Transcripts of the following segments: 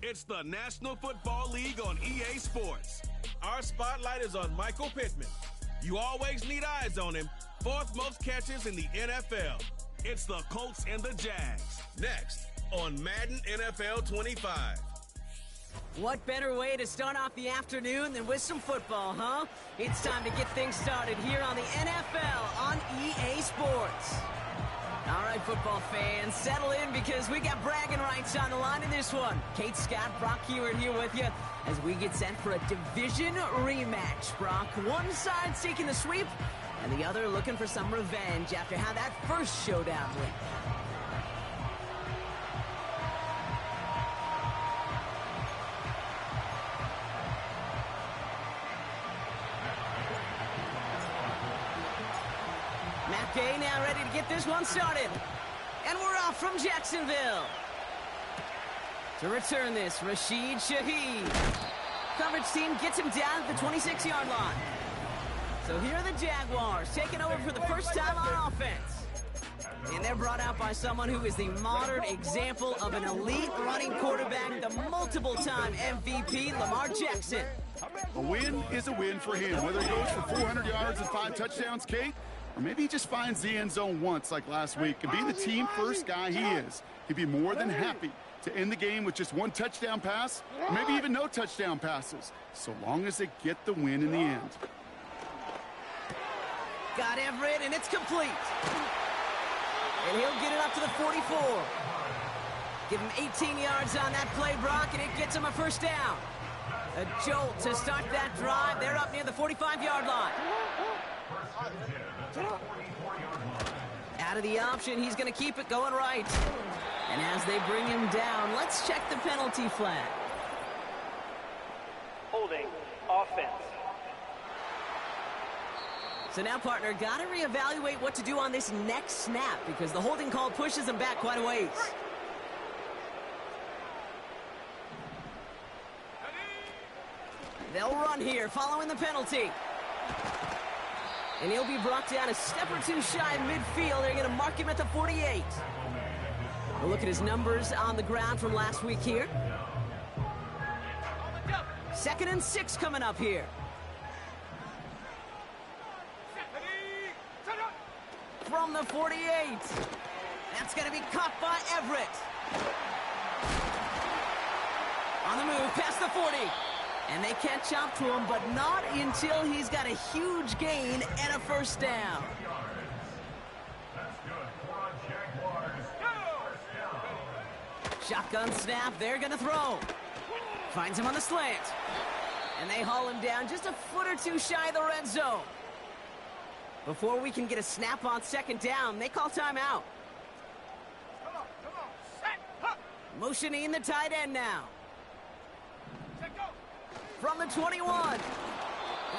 It's the National Football League on EA Sports. Our spotlight is on Michael Pittman. You always need eyes on him. Fourth most catches in the NFL. It's the Colts and the Jags. Next on Madden NFL 25. What better way to start off the afternoon than with some football, huh? It's time to get things started here on the NFL on EA Sports. All right, football fans, settle in because we got bragging rights on the line in this one. Kate Scott, Brock Hewitt here with you as we get set for a division rematch. Brock, one side seeking the sweep and the other looking for some revenge after how that first showdown went. Okay, now ready to get this one started. And we're off from Jacksonville. To return this, Rashid Shaheed. Coverage team gets him down at the 26-yard line. So here are the Jaguars taking over for the first time on offense. And they're brought out by someone who is the modern example of an elite running quarterback, the multiple-time MVP, Lamar Jackson. A win is a win for him, whether he goes for 400 yards and 5 touchdowns, Kate, or maybe he just finds the end zone once like last week. And being the team-first guy he is, he'd be more than happy to end the game with just 1 touchdown pass, or maybe even no touchdown passes, so long as they get the win in the end. Got Everett, and it's complete. And he'll get it up to the 44. Give him 18 yards on that play, Brock, and it gets him a first down. A jolt to start that drive. They're up near the 45-yard line. Out of the option, he's going to keep it going right. And as they bring him down, let's check the penalty flag. Holding offense. So now, partner, got to reevaluate what to do on this next snap because the holding call pushes him back quite a ways. They'll run here following the penalty. And he'll be brought down a step or two shy of midfield. They're going to mark him at the 48. We'll look at his numbers on the ground from last week here. 2nd and 6 coming up here. From the 48. That's going to be caught by Everett. On the move, past the 40. And they catch up to him, but not until he's got a huge gain and a first down. Shotgun snap, they're going to throw. Finds him on the slant. And they haul him down just a foot or two shy of the red zone. Before we can get a snap on 2nd down, they call timeout. Motioning the tight end now. From the 21. And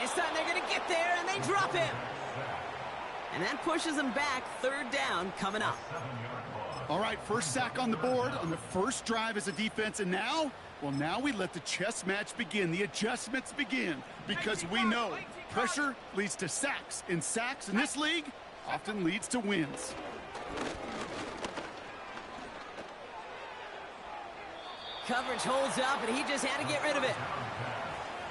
this time they're going to get there, and they drop him. And that pushes them back. 3rd down coming up. All right, first sack on the board on the first drive as a defense, and now, well, now we let the chess match begin. The adjustments begin because we know pressure leads to sacks, and sacks in this league often leads to wins. Coverage holds up, and he just had to get rid of it.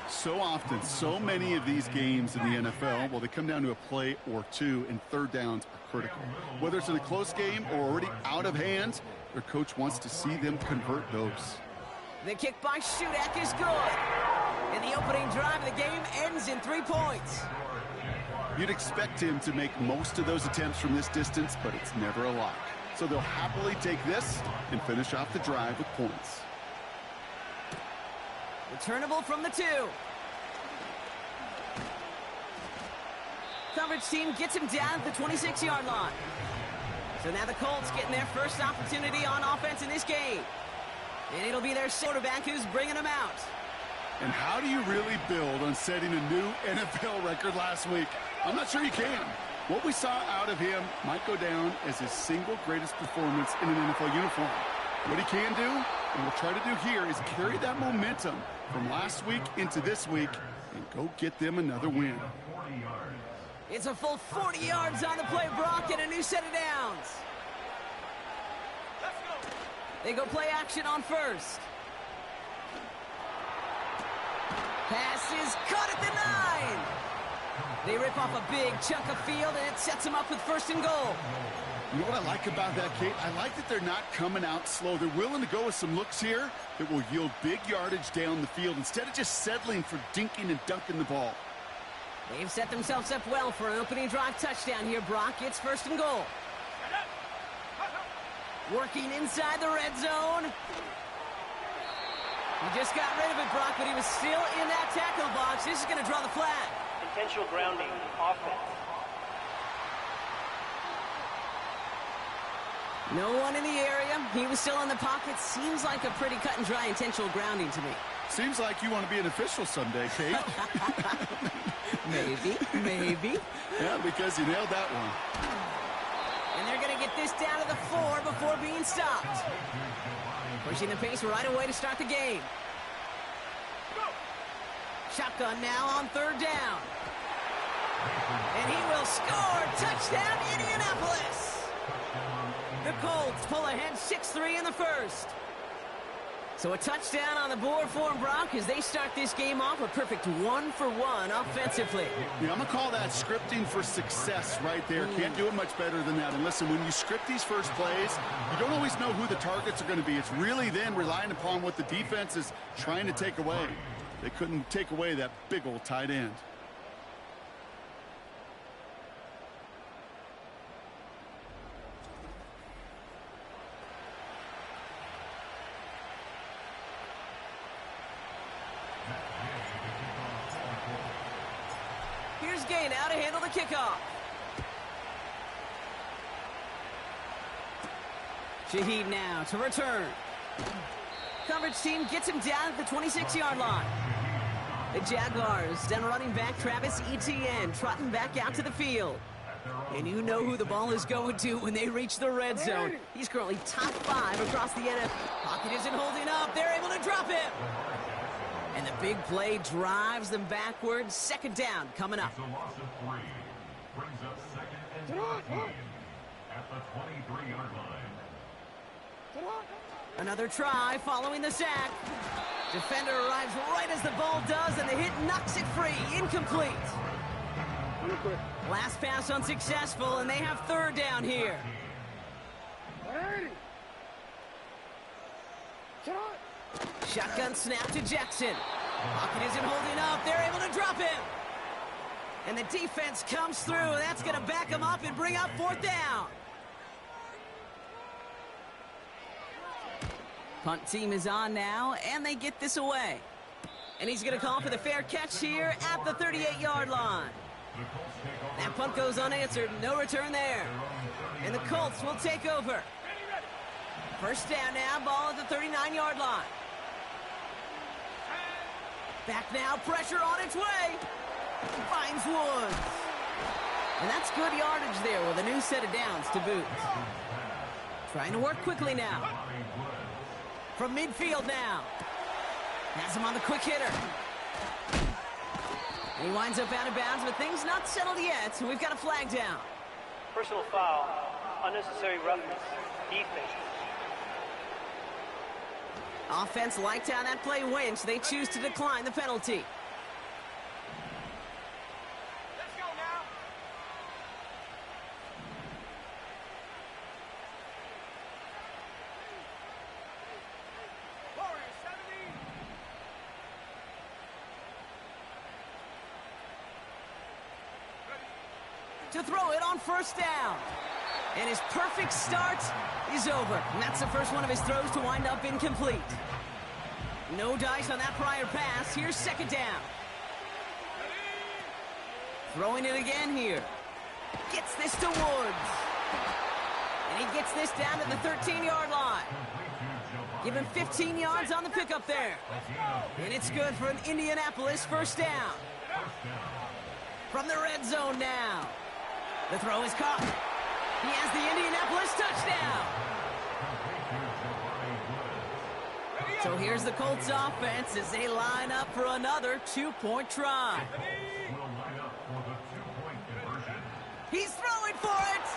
So often, so many of these games in the NFL, well, they come down to a play or two, and 3rd downs are critical. Whether it's in a close game or already out of hand, their coach wants to see them convert those. The kick by Shudak is good. And the opening drive of the game ends in 3 points. You'd expect him to make most of those attempts from this distance, but it's never a lock. So they'll happily take this and finish off the drive with points. Returnable from the 2. Coverage team gets him down at the 26-yard line. So now the Colts getting their first opportunity on offense in this game. And it'll be their quarterback who's bringing them out. And how do you really build on setting a new NFL record last week? I'm not sure you can. What we saw out of him might go down as his single greatest performance in an NFL uniform. What he can do, and we'll try to do here, is carry that momentum from last week into this week and go get them another win. It's a full 40 yards on the play, Brock, and a new set of downs. They go play action on first. Pass is caught at the 9. They rip off a big chunk of field, and it sets them up with first and goal. You know what I like about that, Kate? I like that they're not coming out slow. They're willing to go with some looks here that will yield big yardage down the field instead of just settling for dinking and dunking the ball. They've set themselves up well for an opening drive touchdown here, Brock. It's first and goal. Working inside the red zone. He just got rid of it, Brock, but he was still in that tackle box. This is going to draw the flag. Intentional grounding, offense. No one in the area. He was still in the pocket. Seems like a pretty cut and dry intentional grounding to me. Seems like you want to be an official someday, Kate. Maybe. Yeah, because you nailed that one. And they're going to get this down to the 4 before being stopped. Pushing the pace right away to start the game. Shotgun now on third down. And he will score. Touchdown, Indianapolis. The Colts pull ahead 6-3 in the first. So a touchdown on the board for them, Brock, as they start this game off a perfect 1-for-1 offensively. Yeah, I'm going to call that scripting for success right there. Can't do it much better than that. And listen, when you script these first plays, you don't always know who the targets are going to be. It's really then relying upon what the defense is trying to take away. They couldn't take away that big old tight end. Here's Gay now to handle the kickoff. Shaheed now to return. Coverage team gets him down at the 26-yard line. The Jaguars then running back Travis Etienne trotting back out to the field. And you know who the ball is going to when they reach the red zone. He's currently top 5 across the NFL. Pocket isn't holding up. They're able to drop him. And the big play drives them backwards. Second down coming up. It's a loss of 3. Brings up second and 13 at the 23-yard line. Another try following the sack. Defender arrives right as the ball does, and the hit knocks it free. Incomplete. Last pass unsuccessful, and they have third down here. Shotgun snap to Jackson. Pocket isn't holding up. They're able to drop him. And the defense comes through, and that's going to back him up and bring up fourth down. Punt team is on now, and they get this away. And he's going to call for the fair catch here at the 38-yard line. That punt goes unanswered. No return there. And the Colts will take over. First down now, ball at the 39-yard line. Back now, pressure on its way. Finds Woods. And that's good yardage there with a new set of downs to boot. Trying to work quickly now. From midfield now. Has him on the quick hitter. And he winds up out of bounds, but things not settled yet, so we've got a flag down. Personal foul, unnecessary roughness, defense. Offense liked how that play went, so they choose to decline the penalty. Let's go now. Warriors 70. To throw it on first down. And his perfect start is over. And that's the first one of his throws to wind up incomplete. No dice on that prior pass. Here's second down. Throwing it again here. Gets this to Woods. And he gets this down to the 13-yard line. Give him 15 yards on the pickup there. And it's good for an Indianapolis first down. From the red zone now. The throw is caught. He has the Indianapolis touchdown. So here's the Colts offense as they line up for another two-point try. Will line up for the two-point conversion. He's throwing for it!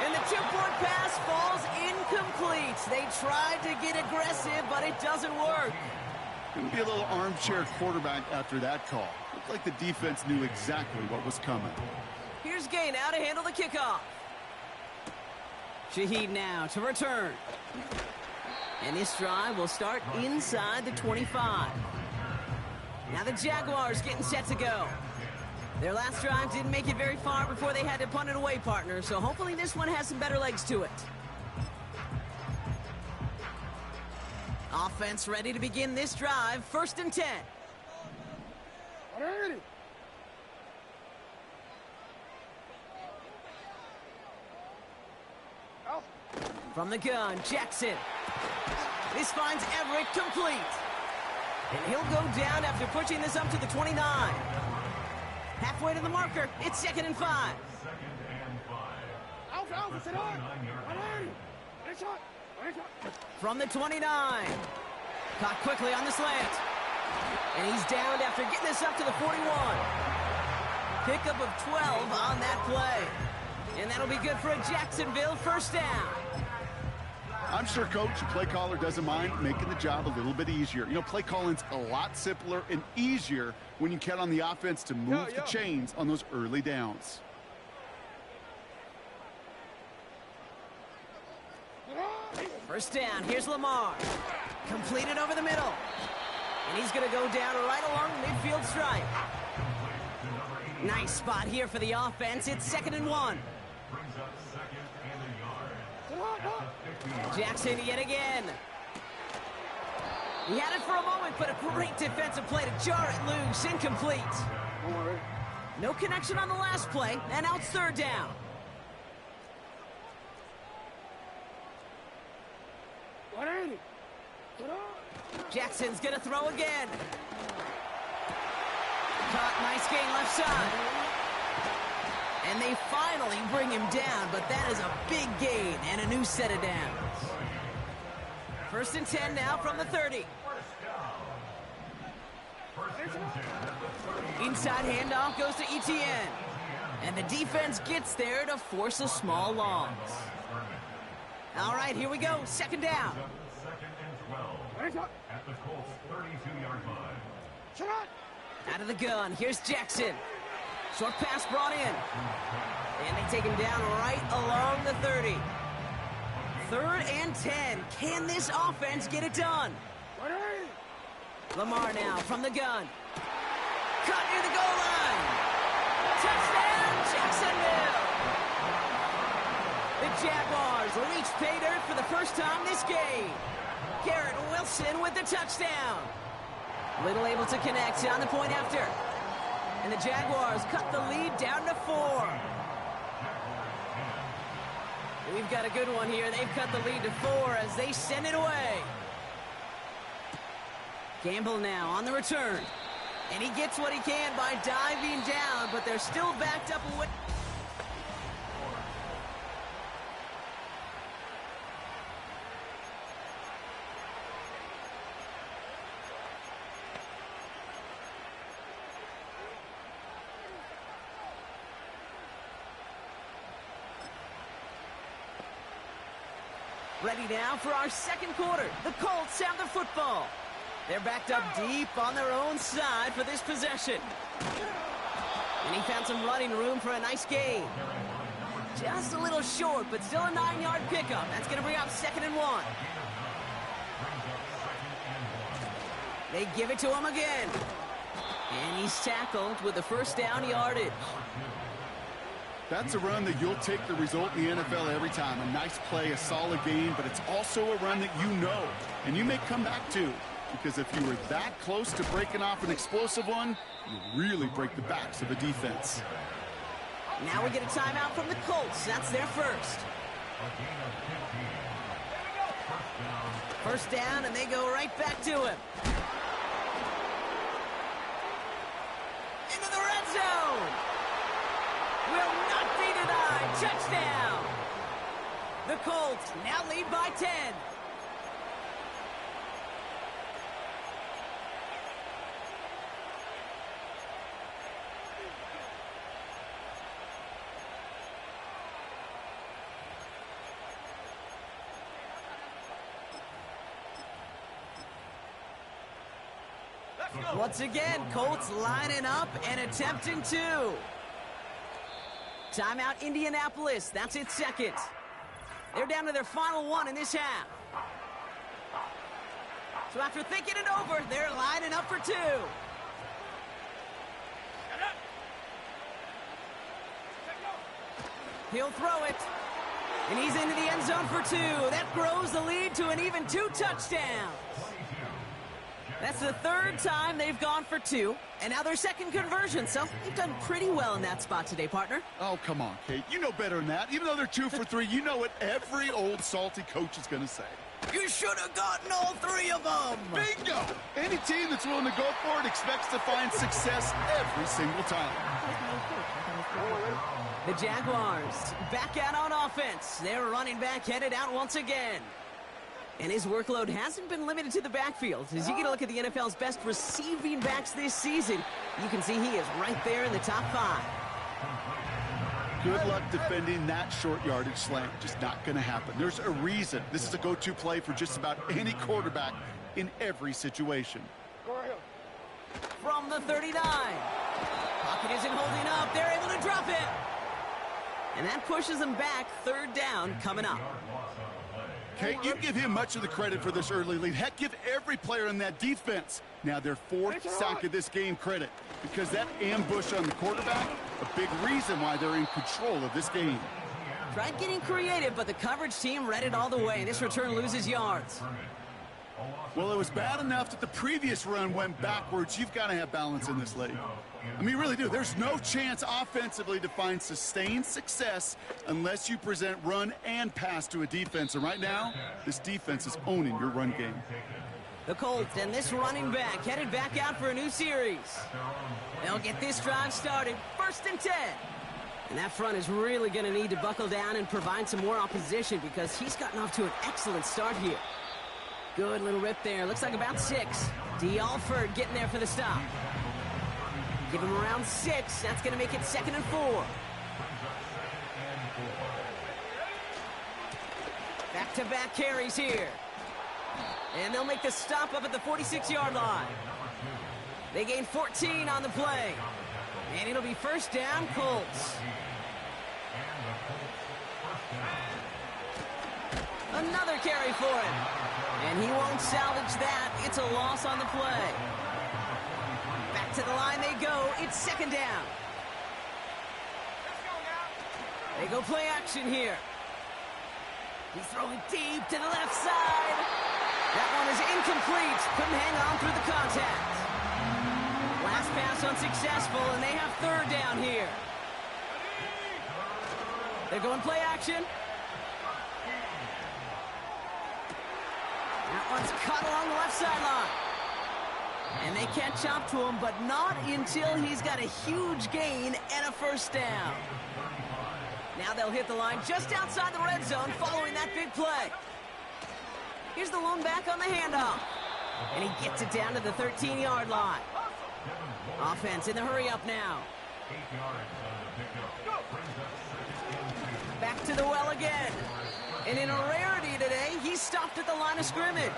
And the two-point pass falls incomplete. They tried to get aggressive, but it doesn't work. Going to be a little armchair quarterback after that call. Looked like the defense knew exactly what was coming. Here's Gay now to handle the kickoff. Shaheed now to return. And this drive will start inside the 25. Now the Jaguars getting set to go. Their last drive didn't make it very far before they had to punt it away, partner, so hopefully this one has some better legs to it. Offense ready to begin this drive, 1st and 10. From the gun, Jackson. This finds Everett complete. And he'll go down after pushing this up to the 29. Halfway to the marker, it's 2nd and 5. 2nd and 5. From the 29. Caught quickly on the slant. And he's downed after getting this up to the 41. Pickup of 12 on that play. And that'll be good for a Jacksonville 1st down. I'm sure Coach, play caller, doesn't mind making the job a little bit easier. You know, play calling's a lot simpler and easier when you count on the offense to move the chains on those early downs. First down, here's Lamar. Completed over the middle. And he's going to go down right along the midfield stripe. Nice spot here for the offense. It's 2nd and 1. Brings up 2nd and a yard. At the 50-yard Jackson yet again. He had it for a moment, but a great defensive play to jar it loose. Incomplete. No connection on the last play, and now it's 3rd down. Jackson's gonna throw again. Caught, nice gain left side. And they finally bring him down, but that is a big gain and a new set of downs. 1st and 10 now from the 30. Inside handoff goes to Etienne. And the defense gets there to force a small loss. All right, here we go. 2nd down. 2nd and 12. At the Colts 32-yard line. Out of the gun, here's Jackson. Short pass brought in. And they take him down right along the 30. 3rd and 10. Can this offense get it done? Lamar now from the gun. Cut near the goal line. Touchdown, Jacksonville. The Jaguars reach pay dirt for the first time this game. Garrett Wilson with the touchdown. Little able to connect on the point after. And the Jaguars cut the lead down to 4. We've got a good one here. They've cut the lead to 4 as they send it away. Gamble now on the return. And he gets what he can by diving down, but they're still backed up away. Ready now for our 2nd quarter. The Colts have the football. They're backed up deep on their own side for this possession. And he found some running room for a nice gain. Just a little short, but still a 9-yard pickup. That's going to bring up 2nd and 1. They give it to him again. And he's tackled with the 1st down yardage. That's a run that you'll take the result in the NFL every time. A nice play, a solid game, but it's also a run that you know and you may come back to. Because if you were that close to breaking off an explosive one, you really break the backs of a defense. Now we get a timeout from the Colts. That's their first. 1st down, and they go right back to him. Into the red zone. Will not be denied. Touchdown. The Colts now lead by 10. Once again, Colts lining up and attempting two. Timeout, Indianapolis. That's its second. They're down to their final one in this half. So after thinking it over, they're lining up for two. He'll throw it. And he's into the end zone for two. That grows the lead to an even 2 touchdowns. That's the third time they've gone for two. And now their second conversion. So they've done pretty well in that spot today, partner. Oh, come on, Kate. You know better than that. Even though they're 2 for 3, you know what every old salty coach is going to say. You should have gotten all 3 of them. Bingo! Any team that's willing to go for it expects to find success every single time. The Jaguars back out on offense. Their running back headed out once again. And his workload hasn't been limited to the backfield. As you get a look at the NFL's best receiving backs this season, you can see he is right there in the top 5. Good luck defending that short yardage slant. Just not going to happen. There's a reason this is a go-to play for just about any quarterback in every situation. From the 39. Pocket isn't holding up. They're able to drop it. And that pushes them back. Third down coming up. Kate, you give him much of the credit for this early lead. Heck, give every player in that defense now their 4th sack of this game credit, because that ambush on the quarterback, a big reason why they're in control of this game. Tried getting creative, but the coverage team read it all the way. This return loses yards. Well, it was bad enough that the previous run went backwards. You've got to have balance in this league. I mean, you really do. There's no chance offensively to find sustained success unless you present run and pass to a defense. And right now, this defense is owning your run game. The Colts and this running back headed back out for a new series. They'll get this drive started. 1st and 10. And that front is really going to need to buckle down and provide some more opposition because he's gotten off to an excellent start here. Good little rip there. Looks like about 6. D. Alford getting there for the stop. Give him around 6. That's going to make it 2nd and 4. Back-to-back carries here. And they'll make the stop up at the 46-yard line. They gain 14 on the play. And it'll be 1st down, Colts. Another carry for him. And he won't salvage that. It's a loss on the play. Back to the line they go. It's 2nd down. They go play action here. He's throwing deep to the left side. That one is incomplete. Couldn't hang on through the contact. Last pass unsuccessful, and they have 3rd down here. They're going play action. That one's cut along the left sideline. And they catch up to him, but not until he's got a huge gain and a 1st down. Now they'll hit the line just outside the red zone following that big play. Here's the lone back on the handoff. And he gets it down to the 13-yard line. Offense in the hurry-up now. Back to the well again. And in a rarity today, he's stopped at the line of scrimmage.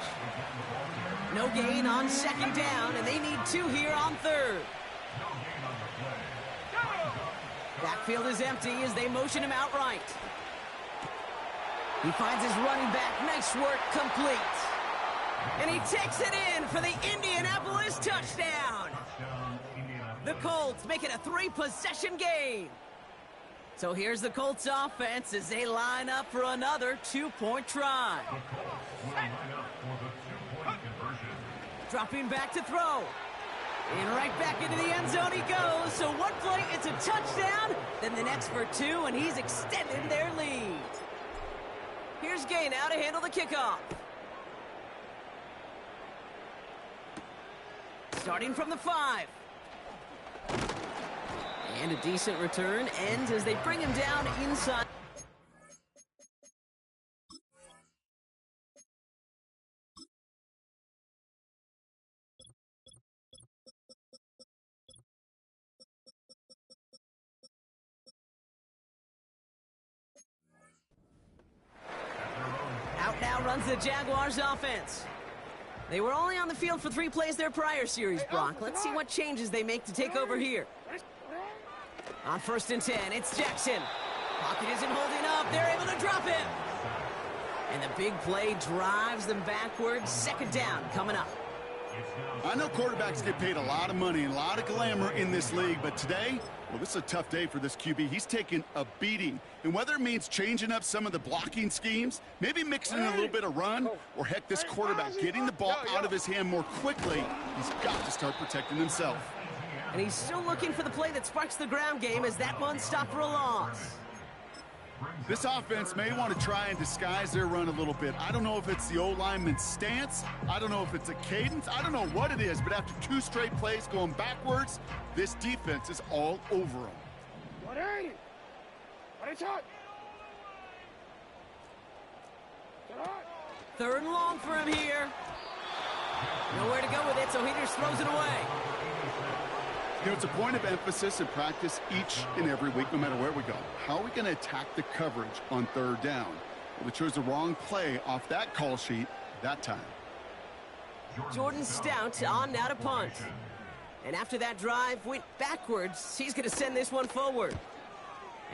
No gain on 2nd down, and they need 2 here on 3rd. Backfield is empty as they motion him outright. He finds his running back. Nice work, complete. And he takes it in for the Indianapolis touchdown. The Colts make it a 3-possession game. So here's the Colts offense as they line up for another 2-point try. Dropping back to throw. And right back into the end zone he goes. So one play, it's a touchdown. Then the next for 2, and he's extended their lead. Here's Gay now to handle the kickoff. Starting from the 5. And a decent return ends as they bring him down inside. Out now runs the Jaguars offense. They were only on the field for 3 plays their prior series, Brock. Let's see what changes they make to take over here. On 1st and 10, it's Jackson. Pocket isn't holding up. They're able to drop him. And the big play drives them backwards. 2nd down coming up. I know quarterbacks get paid a lot of money and a lot of glamour in this league, but today, well, this is a tough day for this QB. He's taking a beating. And whether it means changing up some of the blocking schemes, maybe mixing in a little bit of run, or heck, this quarterback getting the ball out of his hand more quickly, he's got to start protecting himself. And he's still looking for the play that sparks the ground game as that one stopped for a loss. This offense may want to try and disguise their run a little bit. I don't know if it's the O-lineman's stance. I don't know if it's a cadence. I don't know what it is, but after 2 straight plays going backwards, this defense is all over them. 3rd and long for him here. Nowhere to go with it, so he just throws it away. You know, it's a point of emphasis in practice each and every week, no matter where we go. How are we going to attack the coverage on 3rd down? Well, they chose the wrong play off that call sheet that time. Jordan Stout on now to punt. And after that drive went backwards, he's going to send this one forward.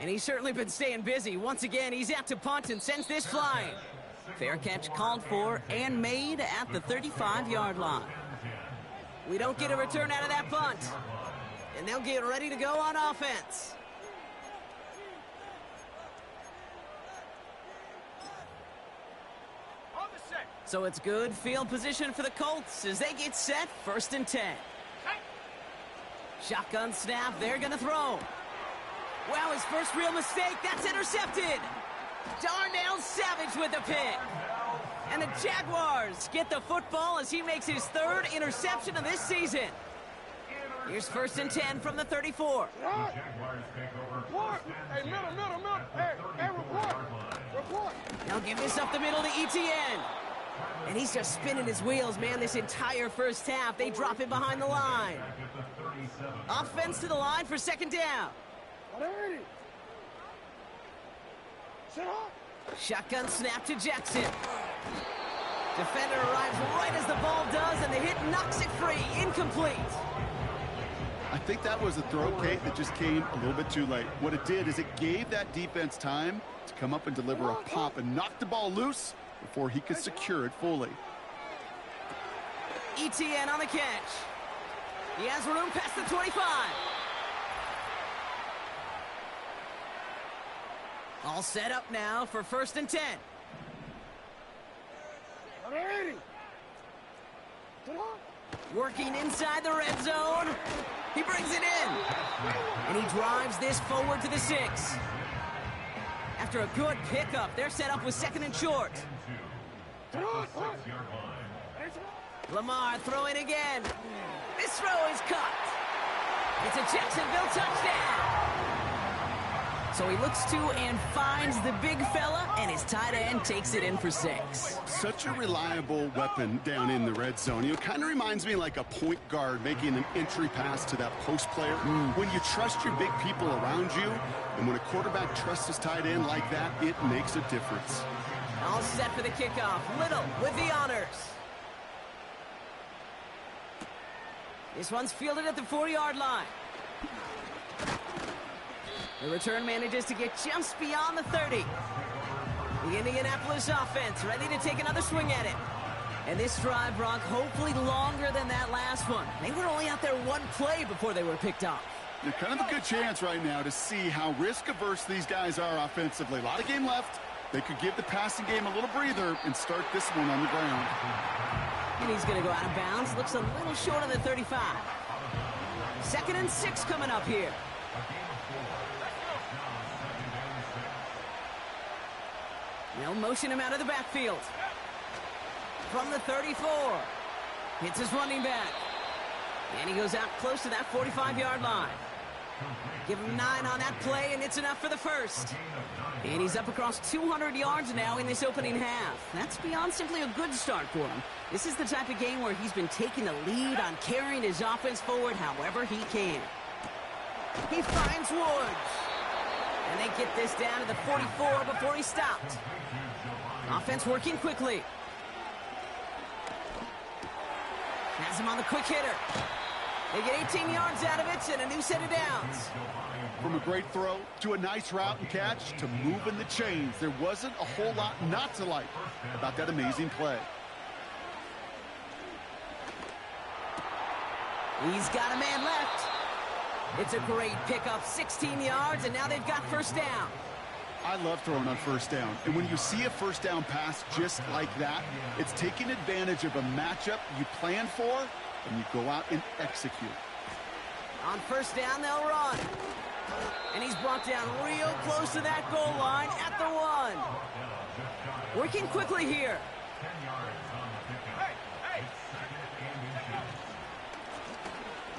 And he's certainly been staying busy. Once again, he's out to punt and sends this flying. Fair catch called for and made at the 35-yard line. We don't get a return out of that punt. And they'll get ready to go on offense. So it's good field position for the Colts as they get set. 1st and 10. Shotgun snap. They're going to throw. Wow, his first real mistake. That's intercepted. Darnell Savage with the pick. And the Jaguars get the football as he makes his 3rd interception of this season. Here's 1st and 10 from the 34. They'll give this up the middle to ETN. And he's just spinning his wheels, man, this entire first half. They drop him behind the line. Offense to the line for 2nd down. Shotgun snap to Jackson. Defender arrives right as the ball does, and the hit knocks it free. Incomplete. I think that was a throw, Kate, that just came a little bit too late. What it did is it gave that defense time to come up and deliver a pop and knock the ball loose before he could secure it fully. ETN on the catch. He has room past the 25. All set up now for 1st and 10. Working inside the red zone. He brings it in. And he drives this forward to the 6. After a good pickup, they're set up with 2nd and short. Lamar throwing again. This throw is caught. It's a Jacksonville touchdown. So he looks to and finds the big fella, and his tight end takes it in for 6. Such a reliable weapon down in the red zone. You know, it kind of reminds me like a point guard making an entry pass to that post player. When you trust your big people around you, and when a quarterback trusts his tight end like that, it makes a difference. All set for the kickoff. Little with the honors. This one's fielded at the 4-yard line. The return manages to get just beyond the 30. The Indianapolis offense ready to take another swing at it. And this drive, Brock, hopefully longer than that last one. They were only out there 1 play before they were picked off. You're kind of a good chance right now to see how risk-averse these guys are offensively. A lot of game left. They could give the passing game a little breather and start this one on the ground. And he's going to go out of bounds. Looks a little short of the 35. 2nd and 6 coming up here. They'll motion him out of the backfield. From the 34. Hits his running back. And he goes out close to that 45-yard line. Give him 9 on that play, and it's enough for the 1st. And he's up across 200 yards now in this opening half. That's beyond simply a good start for him. This is the type of game where he's been taking the lead on carrying his offense forward however he can. He finds Woods. And they get this down to the 44 before he stopped. Offense working quickly. Has him on the quick hitter. They get 18 yards out of it and a new set of downs. From a great throw to a nice route and catch to moving the chains, there wasn't a whole lot not to like about that amazing play. He's got a man left. It's a great pickup, 16 yards, and now they've got first down. I love throwing on first down. And when you see a first down pass just like that, it's taking advantage of a matchup you plan for, and you go out and execute. On first down, they'll run. And he's brought down real close to that goal line at the 1. Working quickly here.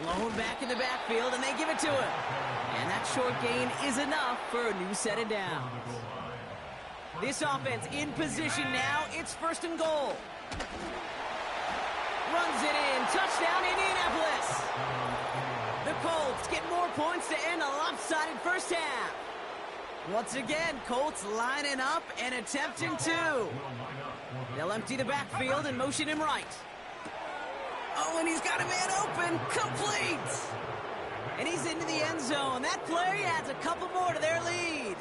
Blown back in the backfield, and they give it to him. And that short gain is enough for a new set of downs. This offense in position now. It's first and goal. Runs it in. Touchdown, Indianapolis. The Colts get more points to end a lopsided first half. Once again, Colts lining up and attempting to. They'll empty the backfield and motion him right. Oh, and he's got a man open. Complete. And he's into the end zone. That play adds a couple more to their lead.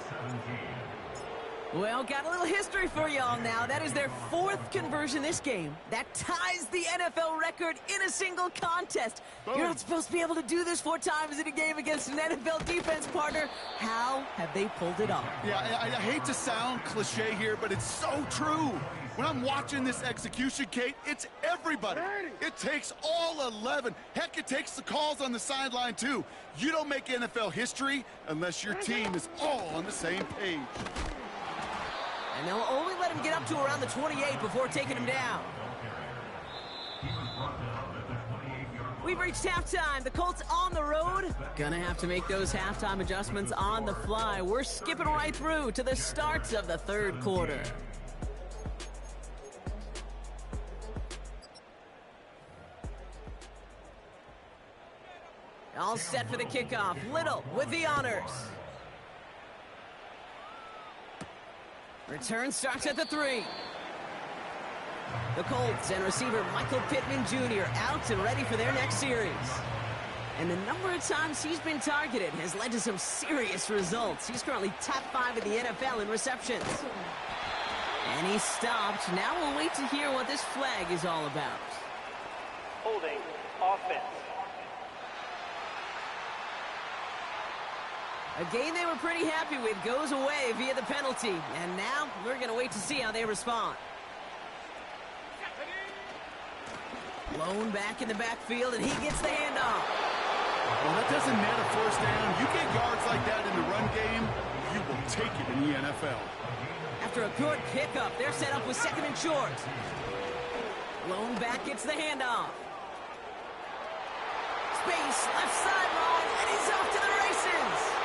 Well, got a little history for y'all now. That is their 4th conversion this game. That ties the NFL record in a single contest. Boom. You're not supposed to be able to do this 4 times in a game against an NFL defense partner. How have they pulled it off? Yeah, I hate to sound cliche here, but it's so true. When I'm watching this execution, Kate, it's everybody. It takes all 11. Heck, it takes the calls on the sideline, too. You don't make NFL history unless your team is all on the same page. And they'll only let him get up to around the 28 before taking him down. We've reached halftime. The Colts on the road. Gonna have to make those halftime adjustments on the fly. We're skipping right through to the start of the 3rd quarter. All set for the kickoff. Little with the honors. Return starts at the 3. The Colts and receiver Michael Pittman Jr. out and ready for their next series. And the number of times he's been targeted has led to some serious results. He's currently top 5 in the NFL in receptions. And he's stopped. Now we'll wait to hear what this flag is all about. Holding offense. A game they were pretty happy with goes away via the penalty. And now we're going to wait to see how they respond. Blown back in the backfield, and he gets the handoff. Well, that doesn't net a first down. You get yards like that in the run game, you will take it in the NFL. After a good pickup, they're set up with 2nd and short. Blown back gets the handoff. Space, left sideline, and he's off to the races.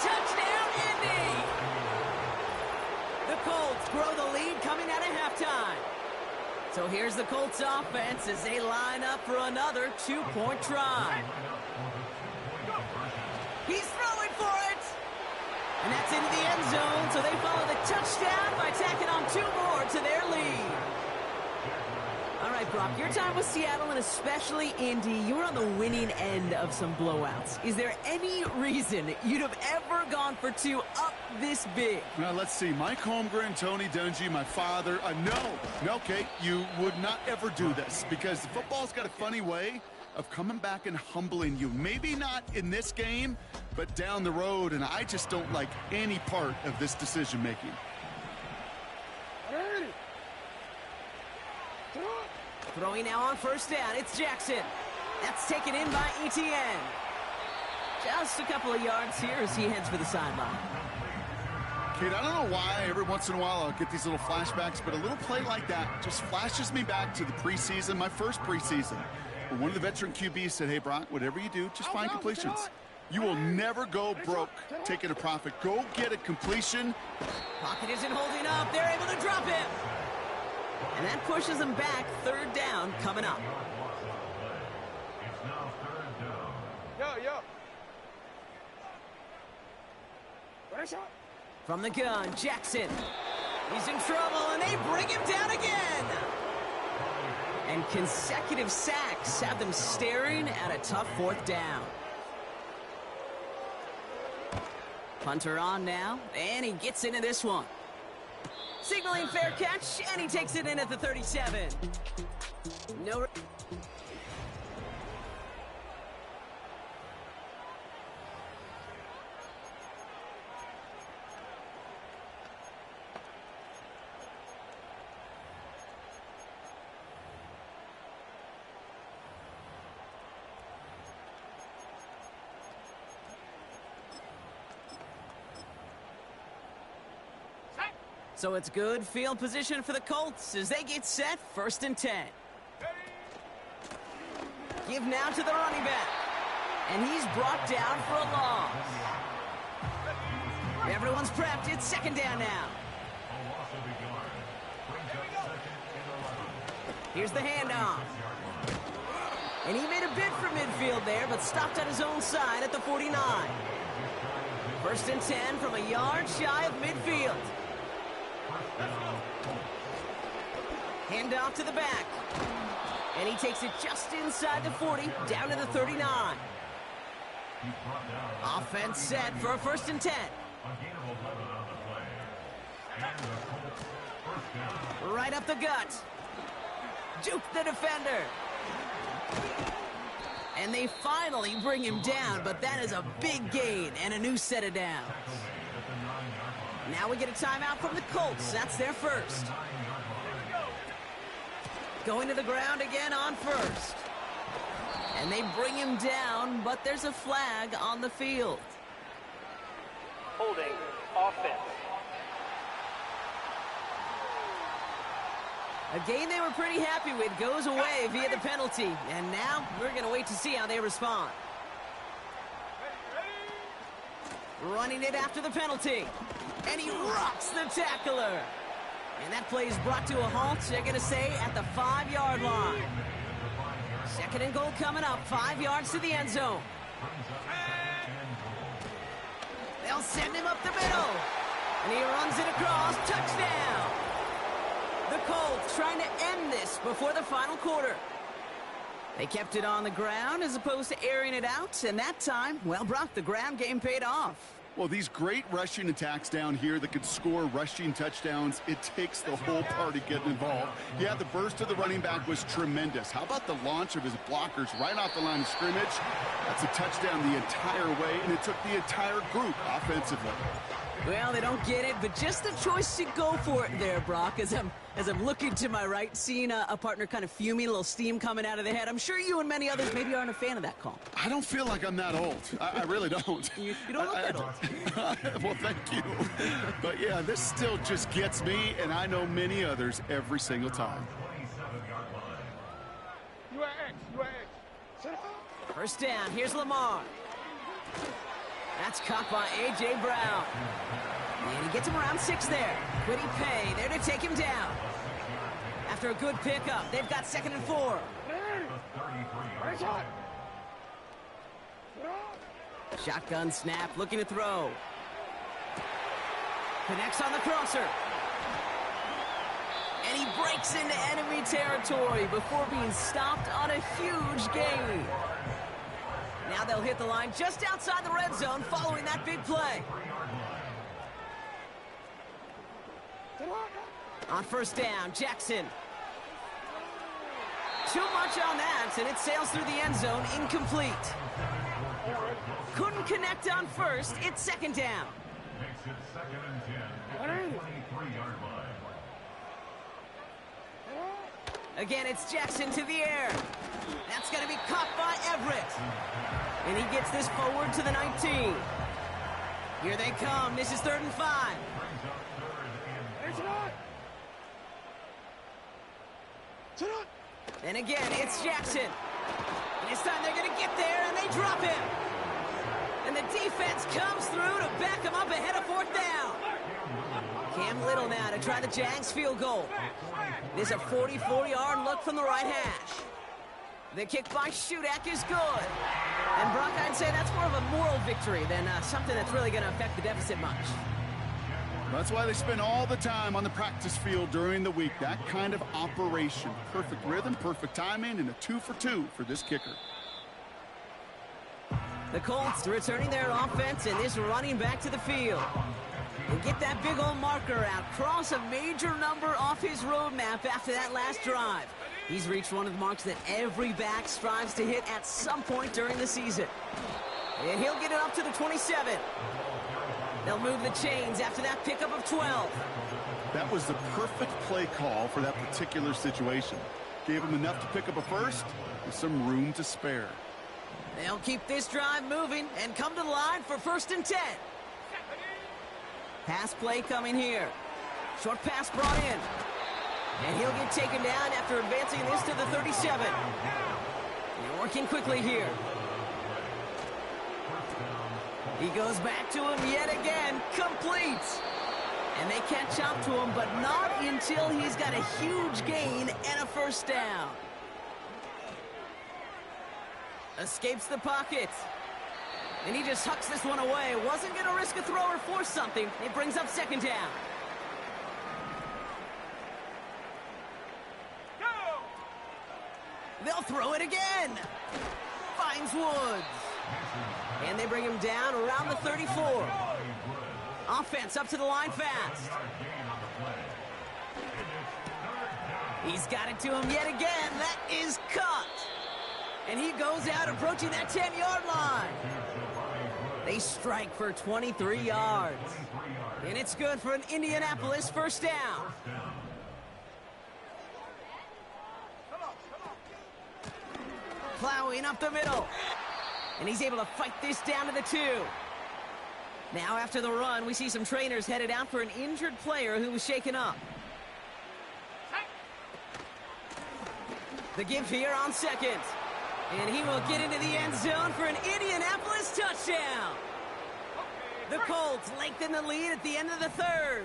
Touchdown, Indy! The Colts grow the lead coming out of halftime. So here's the Colts offense as they line up for another 2-point try. He's throwing for it! And that's into the end zone, so they follow the touchdown by tacking on 2 more to their lead. All right, Brock, your time with Seattle and especially Indy, you were on the winning end of some blowouts. Is there any reason you'd have ever gone for 2 up this big? Now, let's see. Mike Holmgren, Tony Dungy, my father. No, Kate, you would not ever do this because football's got a funny way of coming back and humbling you. Maybe not in this game, but down the road, and I just don't like any part of this decision-making. Throwing now on first down, it's Jackson. That's taken in by Etienne. Just a couple of yards here as he heads for the sideline. Kate, I don't know why every once in a while I'll get these little flashbacks, but a little play like that just flashes me back to the preseason, my first preseason. When one of the veteran QBs said, hey, Brock, whatever you do, just find completions. You will never go broke taking a profit. Go get a completion. Pocket isn't holding up. They're able to drop him. And that pushes them back. 3rd down coming up. It's now 3rd down. Yo. From the gun, Jackson. He's in trouble, and they bring him down again. And consecutive sacks have them staring at a tough fourth down. Punter on now, and he gets into this one. Signaling fair catch, and he takes it in at the 37. No. So it's good field position for the Colts as they get set, 1st and 10. Give now to the running back. And he's brought down for a loss. Everyone's prepped. It's 2nd down now. Here's the handoff. And he made a bid for midfield there, but stopped on his own side at the 49. 1st and 10 from a yard shy of midfield. Hand off to the back. And he takes it just inside the 40, down to the 39. Offense set for a 1st and 10. Right up the gut. Juke the defender. And they finally bring him down, but that is a big gain and a new set of downs. Now we get a timeout from the Colts. That's their first. Going to the ground again on 1st. And they bring him down, but there's a flag on the field. Holding offense. A game they were pretty happy with goes away via the penalty. And now we're going to wait to see how they respond. Running it after the penalty. And he rocks the tackler. And that play is brought to a halt, they're going to say, at the 5-yard line. 2nd and goal coming up, 5 yards to the end zone. They'll send him up the middle. And he runs it across, touchdown. The Colts trying to end this before the final quarter. They kept it on the ground as opposed to airing it out, and that time, well, Brock, the ground game paid off. Well, these great rushing attacks down here that could score rushing touchdowns, it takes the whole party getting involved. Yeah, the burst of the running back was tremendous. How about the launch of his blockers right off the line of scrimmage? That's a touchdown the entire way, and it took the entire group offensively. Well, they don't get it, but just the choice to go for it there, Brock, as I'm looking to my right, seeing a partner kind of fuming, a little steam coming out of the head. I'm sure you and many others maybe aren't a fan of that call. I don't feel like I'm that old. I really don't. You don't look that old. Well, thank you. But, yeah, this still just gets me, and I know many others every single time. You are X. You are X. 1st down. Here's Lamar. That's caught by A.J. Brown. And he gets him around 6 there. Quiddy Pay there to take him down. After a good pickup, they've got 2nd and 4. Shotgun snap, looking to throw. Connects on the crosser. And he breaks into enemy territory before being stopped on a huge gain. Now they'll hit the line just outside the red zone following that big play. On 1st down, Jackson. Too much on that, and it sails through the end zone, incomplete. Couldn't connect on 1st, it's 2nd down. Makes it 2nd and 10 at the 23-yard line. Again, it's Jackson to the air. That's going to be caught by Everett. And he gets this forward to the 19. Here they come. This is 3rd and 5. And again, it's Jackson. And this time they're going to get there, and they drop him. And the defense comes through to back him up ahead of 4th down. Cam Little now to try the Jags field goal. This is a 44-yard look from the right hash. The kick by Shudak is good. And Brock, I'd say that's more of a moral victory than something that's really going to affect the deficit much. That's why they spend all the time on the practice field during the week. That kind of operation. Perfect rhythm, perfect timing, and a 2 for 2 for this kicker. The Colts returning their offense and this running back to the field. And get that big old marker out. Cross a major number off his roadmap after that last drive. He's reached one of the marks that every back strives to hit at some point during the season. And he'll get it up to the 27. They'll move the chains after that pickup of 12. That was the perfect play call for that particular situation. Gave him enough to pick up a first with some room to spare. They'll keep this drive moving and come to the line for 1st and 10. Pass play coming here. Short pass brought in. And he'll get taken down after advancing this to the 37. They're working quickly here. He goes back to him yet again. Complete. And they catch up to him, but not until he's got a huge gain and a 1st down. Escapes the pocket. And he just hucks this one away. Wasn't going to risk a throw or force something. It brings up 2nd down. They'll throw it again. Finds Woods. And they bring him down around the 34. Offense up to the line fast. He's got it to him yet again. That is cut. And he goes out approaching that 10-yard line. They strike for 23 yards. And it's good for an Indianapolis 1st down. Plowing up the middle. And he's able to fight this down to the 2. Now after the run, we see some trainers headed out for an injured player who was shaken up. The give here on 2nd. And he will get into the end zone for an Indianapolis touchdown. The Colts lengthen the lead at the end of the 3rd.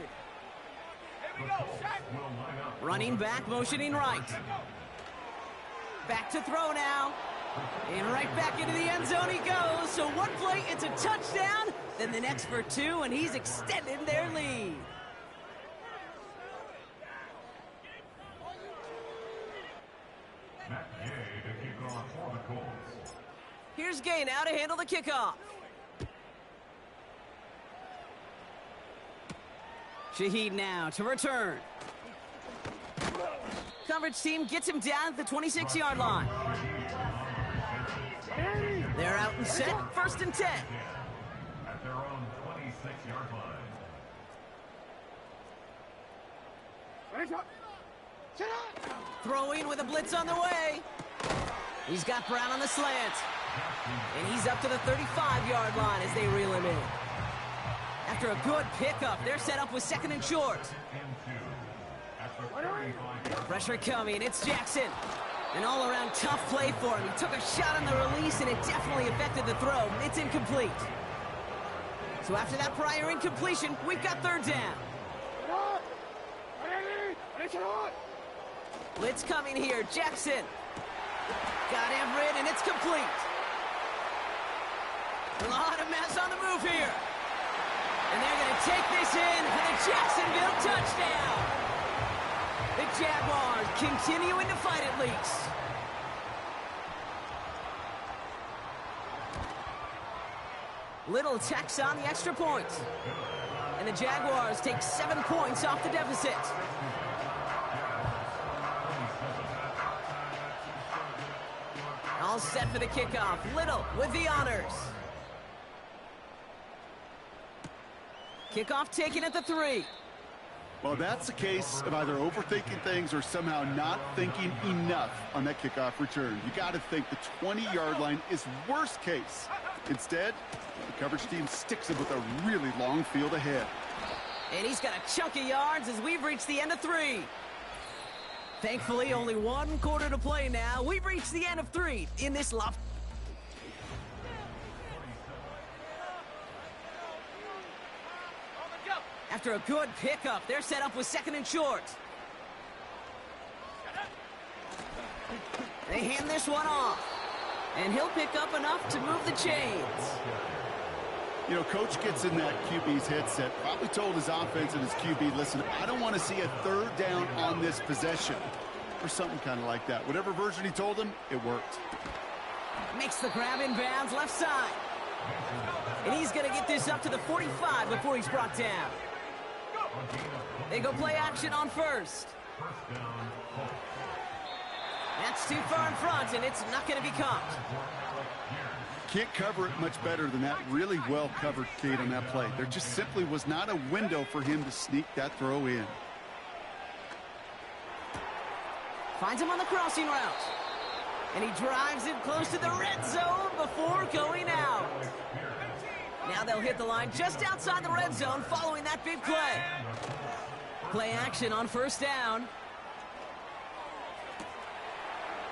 Running back, motioning right. Back to throw now. And right back into the end zone he goes. So one play, it's a touchdown. Then the next for 2, and he's extended their lead. Here's Gay now to handle the kickoff. Shaheed now to return. Coverage team gets him down at the 26-yard line. They're out and set, 1st and 10. At their own 26-yard line. Throwing with a blitz on the way. He's got Brown on the slant. And he's up to the 35-yard line as they reel him in. After a good pickup, they're set up with 2nd and short. Pressure coming, it's Jackson. An all-around tough play for him. He took a shot on the release, and it definitely affected the throw. It's incomplete. So after that prior incompletion, we've got 3rd down. Blitz coming here, Jackson. Got Everett, and it's complete. A lot of mess on the move here. And they're going to take this in for the Jacksonville touchdown. The Jaguars continuing to fight it, least. Little tacks on the extra point. And the Jaguars take 7 points off the deficit. All set for the kickoff. Little with the honors. Kickoff taken at the 3. Well, that's a case of either overthinking things or somehow not thinking enough on that kickoff return. You got to think the 20-yard line is worst case. Instead, the coverage team sticks him with a really long field ahead. And he's got a chunk of yards as we've reached the end of 3. Thankfully, only 1 quarter to play now. We've reached the end of 3 in this loft. After a good pickup, they're set up with 2nd and short. They hand this one off. And he'll pick up enough to move the chains. You know, coach gets in that QB's headset, probably told his offense and his QB, listen, I don't want to see a third down on this possession, or something kind of like that. Whatever version he told him, it worked. Makes the grab in bounds left side. And he's going to get this up to the 45 before he's brought down. They go play action on first. That's too far in front, and it's not going to be caught. Can't cover it much better than that. Really well covered, Kate, on that play. There just simply was not a window for him to sneak that throw in. Finds him on the crossing route. And he drives it close to the red zone before going out. Now they'll hit the line just outside the red zone following that big play. Play action on first down.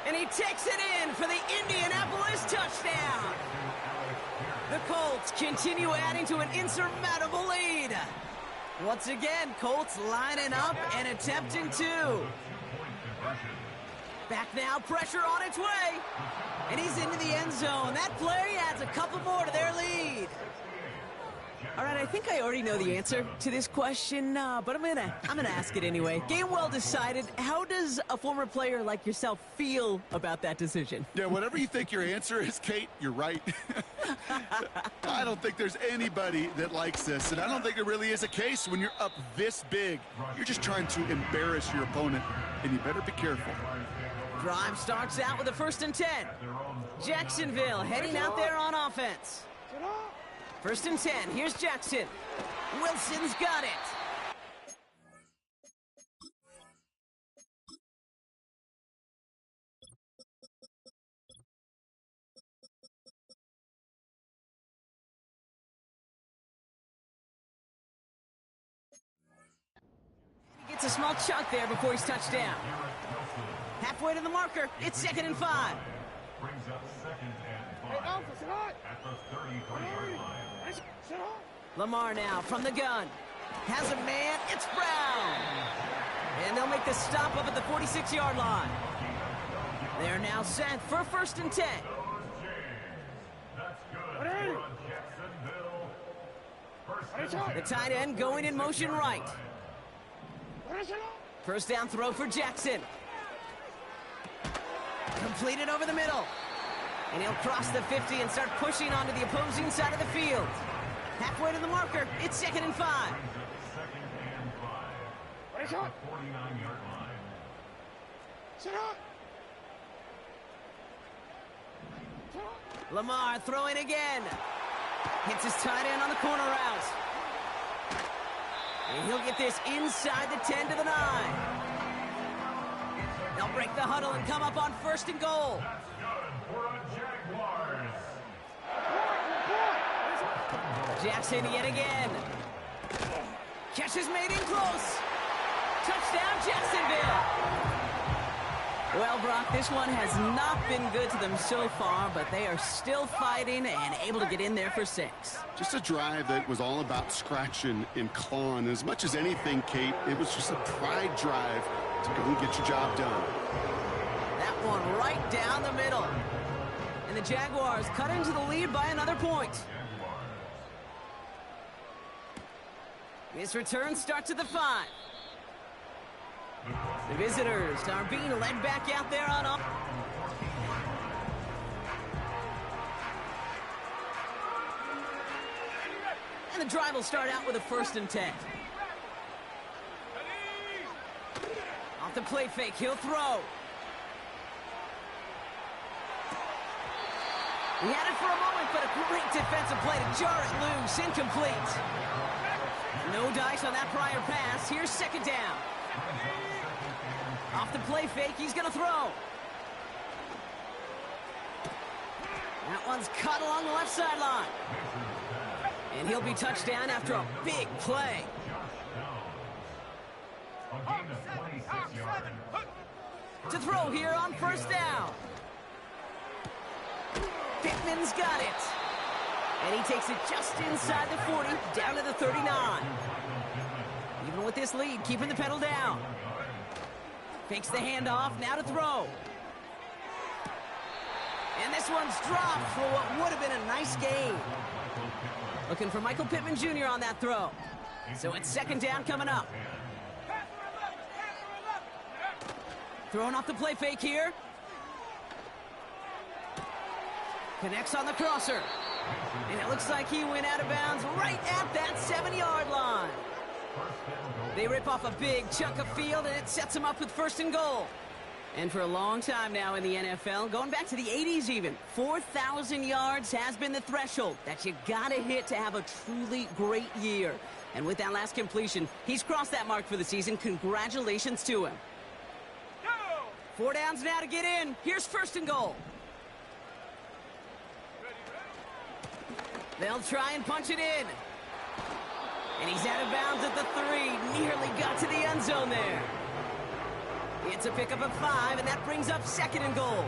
And he takes it in for the Indianapolis touchdown. The Colts continue adding to an insurmountable lead. Once again, Colts lining up and attempting to. Back now, pressure on its way. And he's into the end zone. That play adds a couple more to their lead. All right, I think I already know the answer to this question, but I'm gonna ask it anyway. Game well decided. How does a former player like yourself feel about that decision? Yeah, whatever you think your answer is, Kate, you're right. I don't think there's anybody that likes this, and I don't think there really is a case when you're up this big. You're just trying to embarrass your opponent, and you better be careful. Drive starts out with a 1st and 10. Jacksonville heading out there on offense. 1st and 10. Here's Jackson. Wilson's got it. He gets a small chunk there before he's touched down. Halfway to the marker. It's 2nd and 5. Brings up 2nd and 5 at the 33-yard line. Lamar now from the gun. Has a man. It's Brown. And they'll make the stop up at the 46-yard line. They're now set for 1st and 10. The tight end going in motion right. First down throw for Jackson. Completed over the middle. And he'll cross the 50 and start pushing onto the opposing side of the field. Halfway to the marker. It's 2nd and 5. 2nd and 5 at the 49-yard line. Lamar throwing again. Hits his tight end on the corner route. And he'll get this inside the 10 to the 9. They'll break the huddle and come up on 1st and goal. That's good for a Jaguars. Jackson yet again. Catch is made in close. Touchdown, Jacksonville. Well, Brock, this one has not been good to them so far, but they are still fighting and able to get in there for 6. Just a drive that was all about scratching and clawing. As much as anything, Kate, it was just a pride drive to go and get your job done. That one right down the middle. And the Jaguars cut into the lead by another point. This return starts at the 5. The visitors are being led back out there on up. And the drive will start out with a 1st and 10. Off the play fake, he'll throw. He had it for a moment, but a great defensive play to jar it loose. Incomplete. No dice on that prior pass. Here's 2nd down. Off the play fake, he's going to throw. That one's cut along the left sideline. And he'll be touched down after a big play. To throw here on 1st down. Pittman's got it. And he takes it just inside the 40, down to the 39. Even with this lead, keeping the pedal down. Fakes the handoff, now to throw. And this one's dropped for what would have been a nice gain. Looking for Michael Pittman Jr. on that throw. So it's second down coming up. Throwing off the play fake here. Connects on the crosser. And it looks like he went out of bounds right at that 7-yard line. They rip off a big chunk of field, and it sets them up with first and goal. And for a long time now in the NFL, going back to the 80s even, 4,000 yards has been the threshold that you gotta hit to have a truly great year. And with that last completion, he's crossed that mark for the season. Congratulations to him. 4 downs now to get in. Here's first and goal. They'll try and punch it in. And he's out of bounds at the 3. Nearly got to the end zone there. It's a pickup of 5, and that brings up second and goal.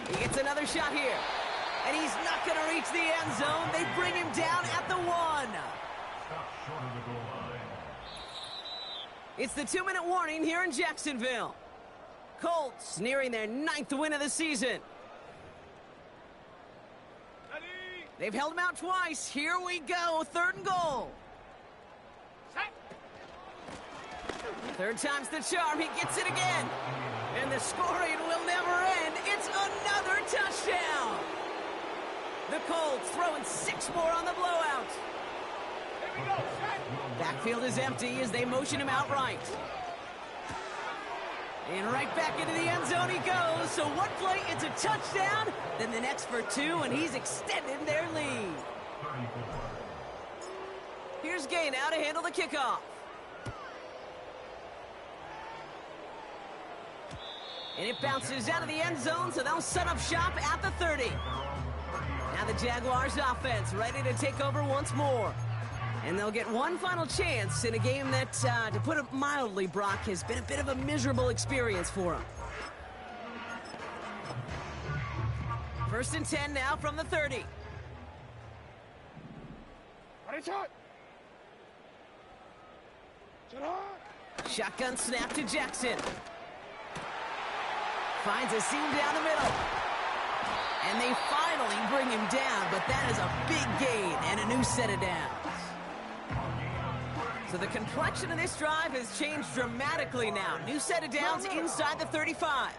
He gets another shot here. And he's not going to reach the end zone. They bring him down at the 1. Stop short of the goal line. It's the 2-minute warning here in Jacksonville. Colts nearing their 9th win of the season. They've held him out twice. Here we go. Third and goal. Third time's the charm. He gets it again. And the scoring will never end. It's another touchdown. The Colts throwing 6 more on the blowout. Backfield is empty as they motion him outright. And right back into the end zone he goes. So one play, it's a touchdown. Then the next for 2, and he's extended their lead. Here's Gay now to handle the kickoff. And it bounces out of the end zone, so they'll set up shop at the 30. Now the Jaguars offense ready to take over once more. And they'll get one final chance in a game that, to put it mildly, Brock, has been a bit of a miserable experience for them. First and 10 now from the 30. Shotgun snap to Jackson. Finds a seam down the middle. And they finally bring him down, but that is a big gain and a new set of downs. So the complexion of this drive has changed dramatically now. New set of downs inside the 35.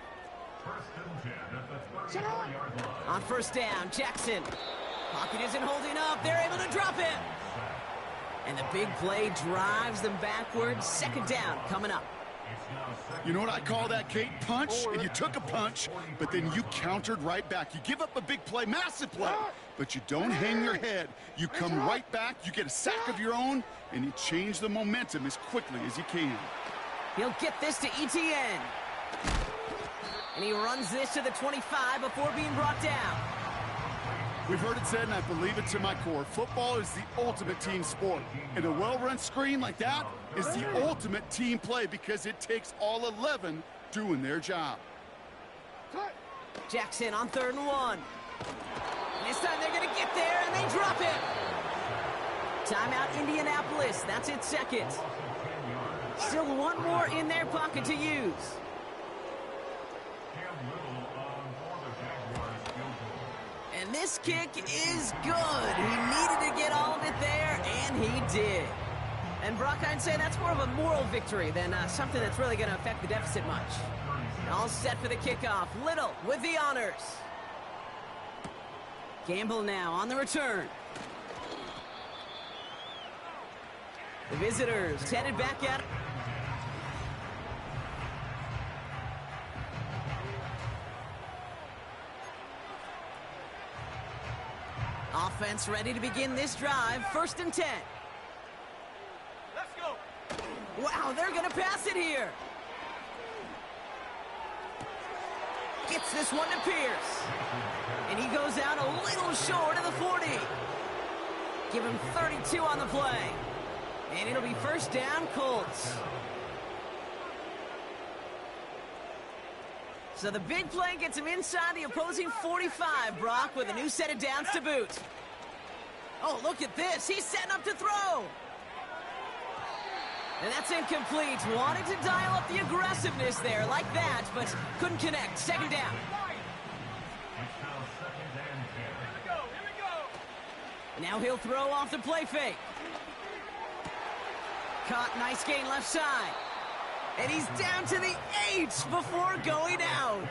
On first down, Jackson. Pocket isn't holding up. They're able to drop it. And the big play drives them backwards. Second down coming up. You know what I call that, Kate? Punch, and you took a punch, but then you countered right back. You give up a big play, massive play, but you don't hang your head. You come right back, you get a sack of your own, and you change the momentum as quickly as you can. He'll get this to Etienne. And he runs this to the 25 before being brought down. We've heard it said, and I believe it to my core, football is the ultimate team sport. And a well-run screen like that is the ultimate team play because it takes all 11 doing their job. Jackson on 3rd and 1. This time they're going to get there, and they drop it. Timeout Indianapolis. That's its second. Still one more in their pocket to use. And this kick is good. He needed to get all of it there, and he did. And Brock, I'd say that's more of a moral victory than something that's really going to affect the deficit much. All set for the kickoff. Little with the honors. Gamble now on the return. The visitors headed back at it. Offense ready to begin this drive. 1st and 10. Let's go. Wow, they're going to pass it here. Gets this one to Pierce. And he goes out a little short of the 40. Give him 32 on the play. And it'll be first down, Colts. So the big play gets him inside the opposing 45, Brock, with a new set of downs to boot. Oh, look at this. He's setting up to throw. And that's incomplete. Wanting to dial up the aggressive. explosiveness there, like that, but couldn't connect. Second down. It's now second and 10. Now he'll throw off the play fake. Caught, nice gain left side. And he's down to the 8 before going out.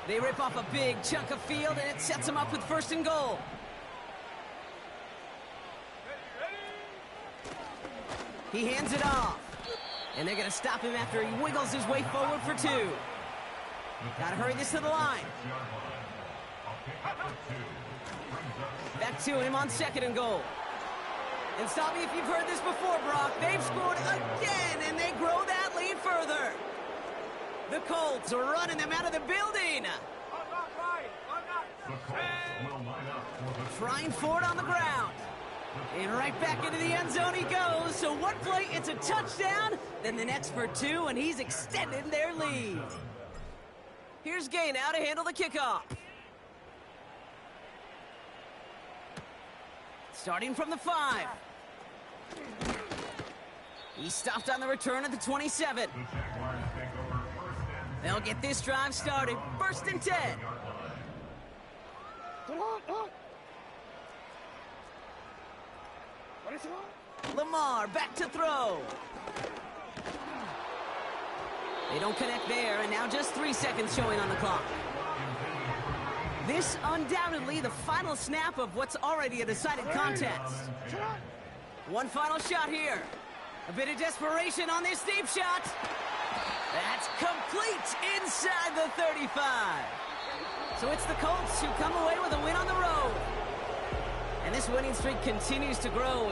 They rip off a big chunk of field, and it sets him up with 1st and goal. He hands it off. And they're going to stop him after he wiggles his way forward for 2. Got to hurry this to the line. Back to him on 2nd and goal. And stop me if you've heard this before, Brock. They've scored again, and they grow that lead further. The Colts are running them out of the building. Trying for it on the ground. And right back into the end zone he goes. So one play, it's a touchdown. Then the next for 2, and he's extended their lead. Here's Gay now to handle the kickoff. Starting from the 5. He's stopped on the return at the 27. They'll get this drive started. 1st and 10. Lamar back to throw. They don't connect there, and now just 3 seconds showing on the clock. This undoubtedly the final snap of what's already a decided contest. One final shot here. A bit of desperation on this deep shot. That's complete inside the 35. So it's the Colts who come away with a win on the road. And this winning streak continues to grow as